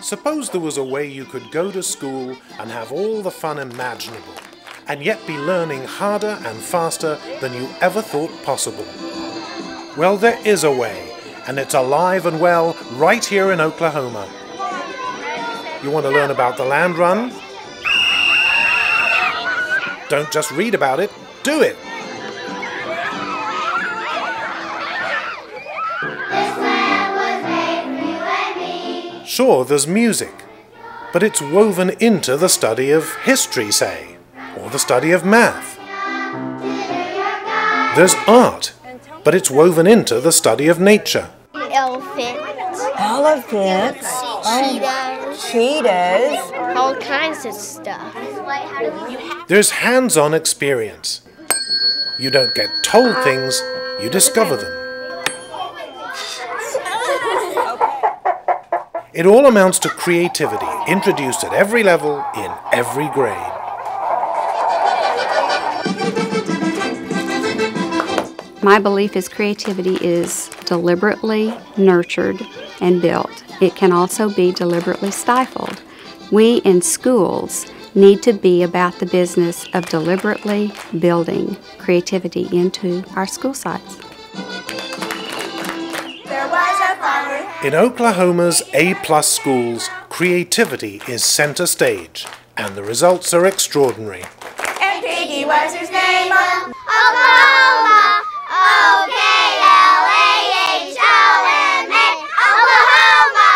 Suppose there was a way you could go to school and have all the fun imaginable, and yet be learning harder and faster than you ever thought possible. Well, there is a way, and it's alive and well right here in Oklahoma. You want to learn about the land run? Don't just read about it, do it! Sure, there's music, but it's woven into the study of history, say, or the study of math. There's art, but it's woven into the study of nature. Elephants. Elephants? Cheetahs. All kinds of stuff. There's hands-on experience. You don't get told things, you discover them. It all amounts to creativity, introduced at every level, in every grade. My belief is creativity is deliberately nurtured and built. It can also be deliberately stifled. We in schools need to be about the business of deliberately building creativity into our school sites. In Oklahoma's A+ schools, creativity is center stage, and the results are extraordinary. And Piggy, what's his name? Oklahoma. O-K-L-A-H-O-M-A. Oklahoma.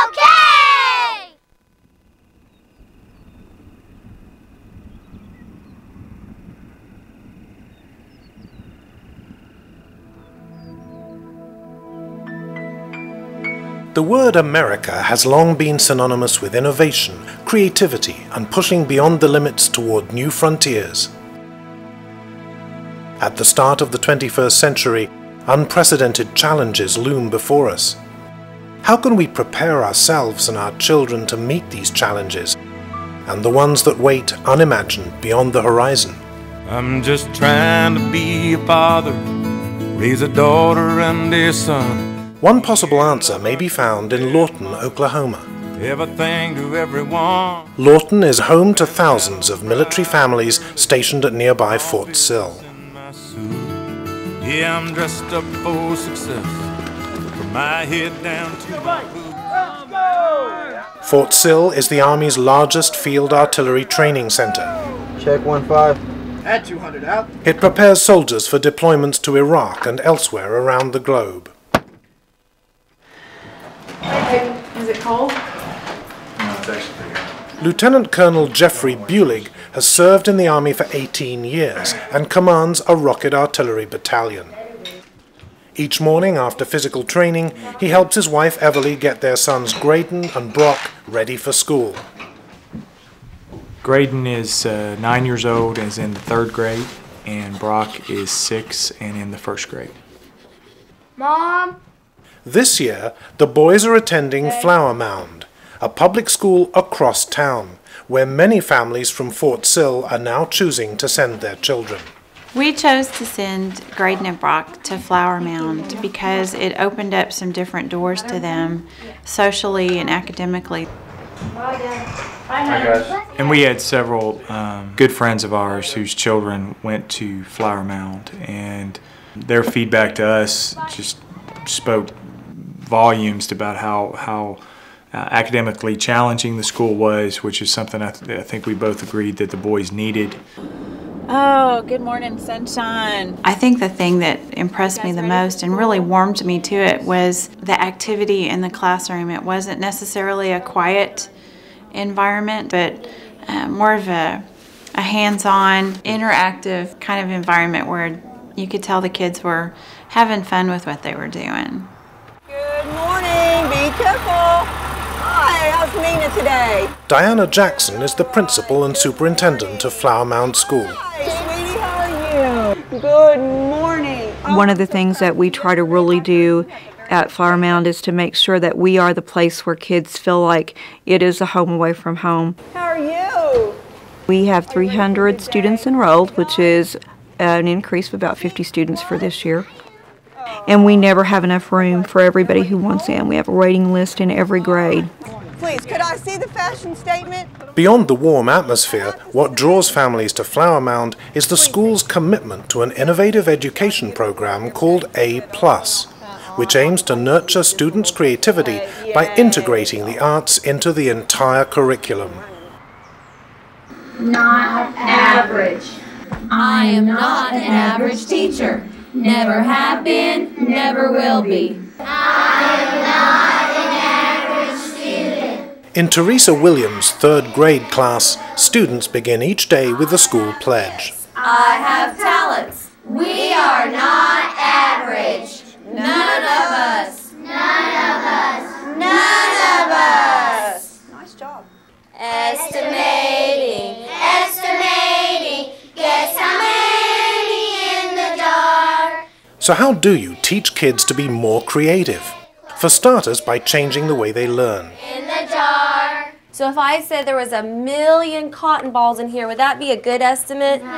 Okay. The word America has long been synonymous with innovation, creativity, and pushing beyond the limits toward new frontiers. At the start of the 21st century, unprecedented challenges loom before us. How can we prepare ourselves and our children to meet these challenges, and the ones that wait unimagined beyond the horizon? I'm just trying to be a father, raise a daughter and a son. One possible answer may be found in Lawton, Oklahoma. Everything to everyone. Lawton is home to thousands of military families stationed at nearby Fort Sill. Yeah, I'm dressed up for success, from my head down to my boots. Fort Sill is the Army's largest field artillery training center. Check 1-5. At 200 out. It prepares soldiers for deployments to Iraq and elsewhere around the globe. Is it cold? No, it's actually pretty good. Lieutenant Colonel Jeffrey Bulig has served in the Army for 18 years and commands a rocket artillery battalion. Each morning after physical training, he helps his wife Everly get their sons Graydon and Brock ready for school. Graydon is 9 years old and is in the 3rd grade, and Brock is 6 and in the 1st grade. Mom. This year, the boys are attending Flower Mound, a public school across town, where many families from Fort Sill are now choosing to send their children. We chose to send Graydon and Brock to Flower Mound because it opened up some different doors to them socially and academically. Hi, guys. And we had several good friends of ours whose children went to Flower Mound, and their feedback to us just spoke volumes about how academically challenging the school was, which is something I think we both agreed that the boys needed. Oh, good morning, sunshine. I think the thing that impressed me the most and really warmed me to it was the activity in the classroom. It wasn't necessarily a quiet environment, but more of a hands-on, interactive kind of environment where you could tell the kids were having fun with what they were doing. Good morning, be careful. Hi, how's Nina today? Diana Jackson is the principal and superintendent of Flower Mound School. Hi, sweetie, how are you? Good morning. One of the things that we try to really do at Flower Mound is to make sure that we are the place where kids feel like it is a home away from home. How are you? We have 300 students enrolled, which is an increase of about 50 students for this year. And we never have enough room for everybody who wants in. We have a waiting list in every grade. Please, could I see the fashion statement? Beyond the warm atmosphere, what draws families to Flower Mound is the school's commitment to an innovative education program called A+, which aims to nurture students' creativity by integrating the arts into the entire curriculum. Not average. I am not an average teacher. Never have been, never will be. I am not an average student. In Teresa Williams' third grade class, students begin each day with the school pledge. I have talents. We are not average. None of us. None of us. None of us. Nice job. Estimating. Estimating. Guess how many in the dark? So how do you teach kids to be more creative? For starters, by changing the way they learn. In the dark. So if I said there was 1,000,000 cotton balls in here, would that be a good estimate? No.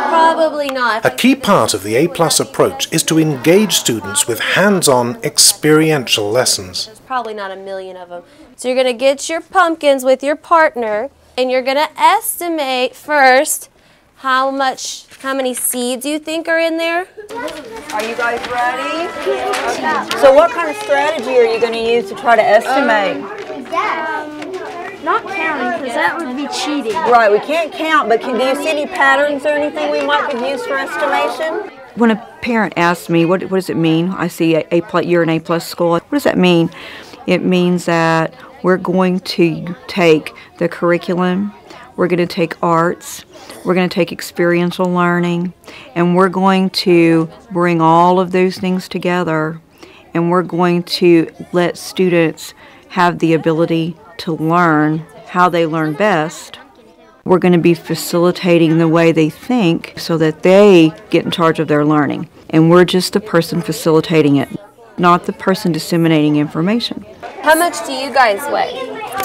Probably not. A key part of the A+ approach is to engage students with hands-on experiential lessons. There's probably not 1,000,000 of them. So you're going to get your pumpkins with your partner, and you're going to estimate first how many seeds you think are in there. Are you guys ready? Okay. So what kind of strategy are you going to use to try to estimate? Not counting, because that would be cheating. Right, we can't count, but do you see any patterns or anything we might could use for estimation? When a parent asks me, what does it mean? I see you're an A+ school. What does that mean? It means that we're going to take the curriculum, we're going to take arts, we're going to take experiential learning, and we're going to bring all of those things together, and we're going to let students have the ability to learn how they learn best. We're going to be facilitating the way they think so that they get in charge of their learning. And we're just the person facilitating it, not the person disseminating information. How much do you guys weigh?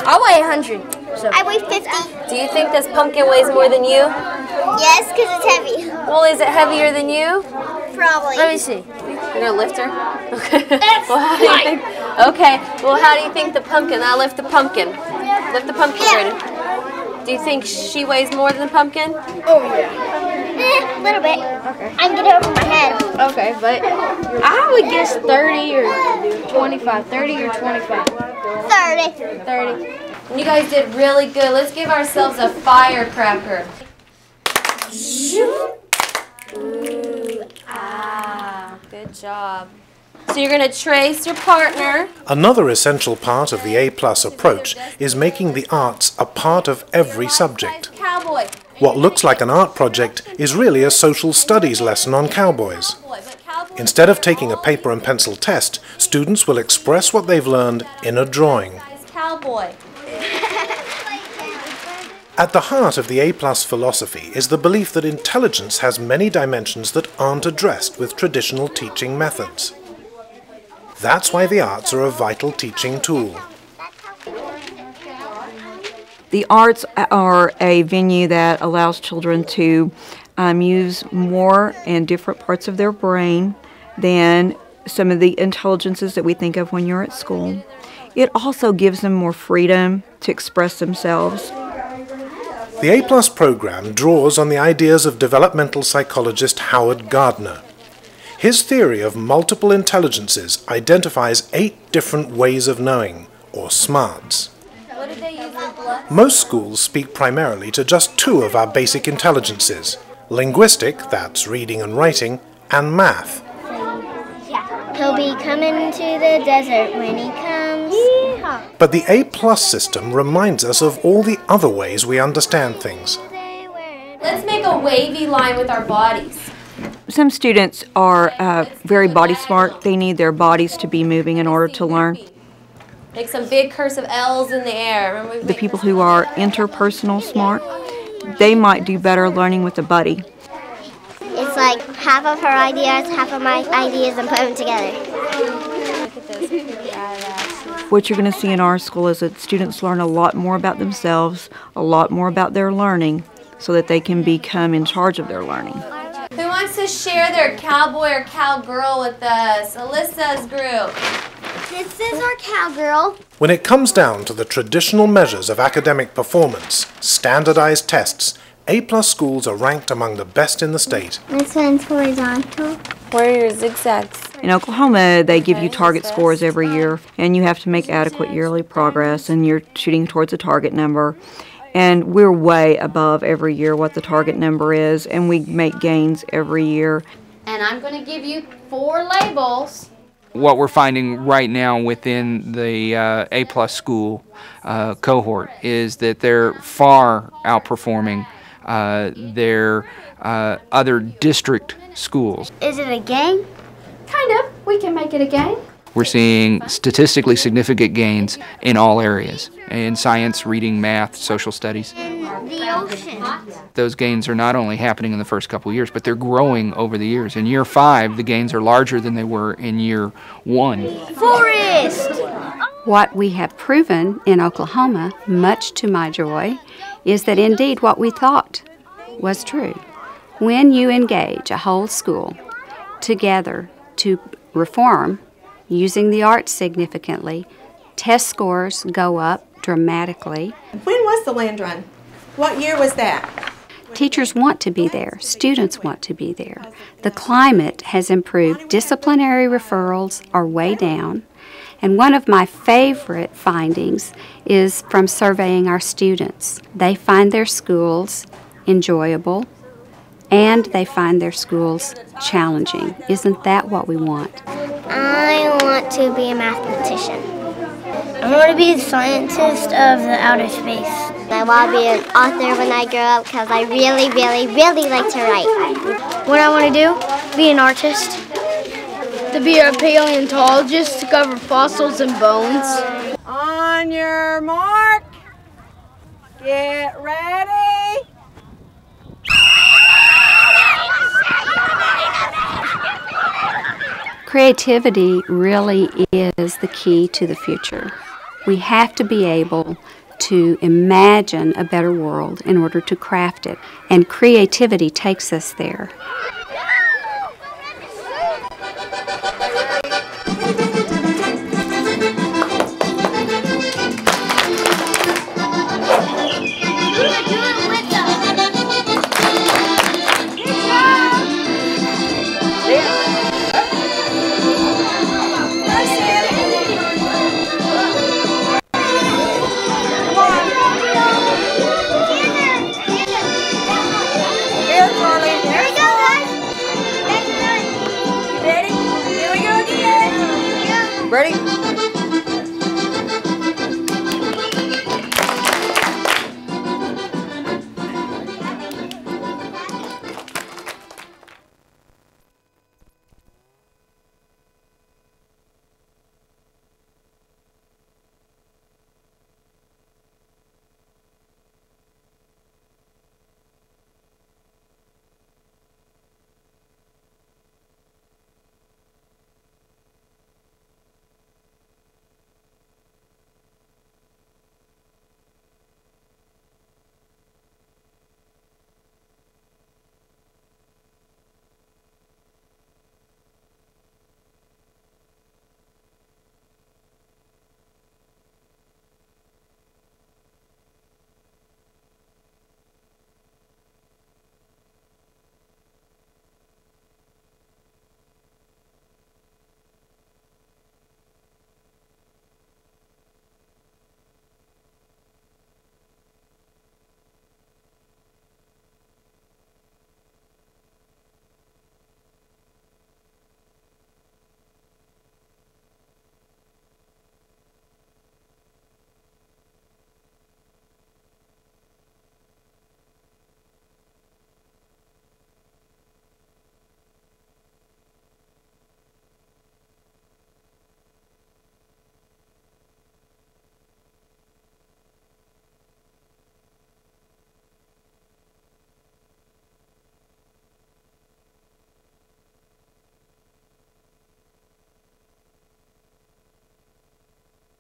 I weigh 100. So. I weigh 50. Do you think this pumpkin weighs more than you? Yes, because it's heavy. Well, is it heavier than you? Probably. Let me see. You're going to lift her? Okay. Well, how do you think? Okay. Well, how do you think the pumpkin? I'll lift the pumpkin. Lift the pumpkin, Brayden. Do you think she weighs more than the pumpkin? Oh, yeah. A little bit. Okay. I can get it over my head. Okay, but I would guess 30 or 25. 30 or 25. 30. 30. You guys did really good. Let's give ourselves a firecracker. Ooh, ah, good job. So you're going to trace your partner. Another essential part of the A+ approach is making the arts a part of every subject. Cowboy. What looks like an art project is really a social studies lesson on cowboys. Instead of taking a paper and pencil test, students will express what they've learned in a drawing. Cowboy. At the heart of the A+ philosophy is the belief that intelligence has many dimensions that aren't addressed with traditional teaching methods. That's why the arts are a vital teaching tool. The arts are a venue that allows children to use more and different parts of their brain than some of the intelligences that we think of when you're at school. It also gives them more freedom to express themselves. The A+ program draws on the ideas of developmental psychologist Howard Gardner. His theory of multiple intelligences identifies 8 different ways of knowing, or smarts. What did they use in blood? Most schools speak primarily to just 2 of our basic intelligences: linguistic, that's reading and writing, and math. He'll be coming to the desert when he comes. Yeehaw. But the A+ system reminds us of all the other ways we understand things. Let's make a wavy line with our bodies. Some students are very body smart. They need their bodies to be moving in order to learn. Make some big cursive L's in the air. Remember, the people who are interpersonal smart, they might do better learning with a buddy. It's like half of her ideas, half of my ideas, and put them together. What you're going to see in our school is that students learn a lot more about themselves, a lot more about their learning, so that they can become in charge of their learning. Who wants to share their cowboy or cowgirl with us? Alyssa's group. This is our cowgirl. When it comes down to the traditional measures of academic performance, standardized tests, A-plus schools are ranked among the best in the state. This one's horizontal. Where are your zigzags? In Oklahoma, they give you target scores every year, and you have to make adequate yearly progress, and you're shooting towards a target number. And we're way above every year what the target number is, and we make gains every year. And I'm going to give you 4 labels. What we're finding right now within the A-plus school cohort is that they're far outperforming their other district schools. Is it a game? Kind of. We can make it a game. We're seeing statistically significant gains in all areas, in science, reading, math, social studies. The ocean. Those gains are not only happening in the first couple of years, but they're growing over the years. In year 5, the gains are larger than they were in year 1. Forest! What we have proven in Oklahoma, much to my joy, is that indeed what we thought was true. When you engage a whole school together to reform, using the arts significantly, test scores go up dramatically. When was the land run? What year was that? Teachers want to be there. Students want to be there. The climate has improved. Disciplinary referrals are way down. And one of my favorite findings is from surveying our students. They find their schools enjoyable, and they find their schools challenging. Isn't that what we want? I want to be a mathematician. I want to be a scientist of the outer space. I want to be an author when I grow up because I really, really, really like to write. What I want to do? Be an artist. To be a paleontologist to cover fossils and bones. On your mark, get ready. Creativity really is the key to the future. We have to be able to imagine a better world in order to craft it, and creativity takes us there. Ready?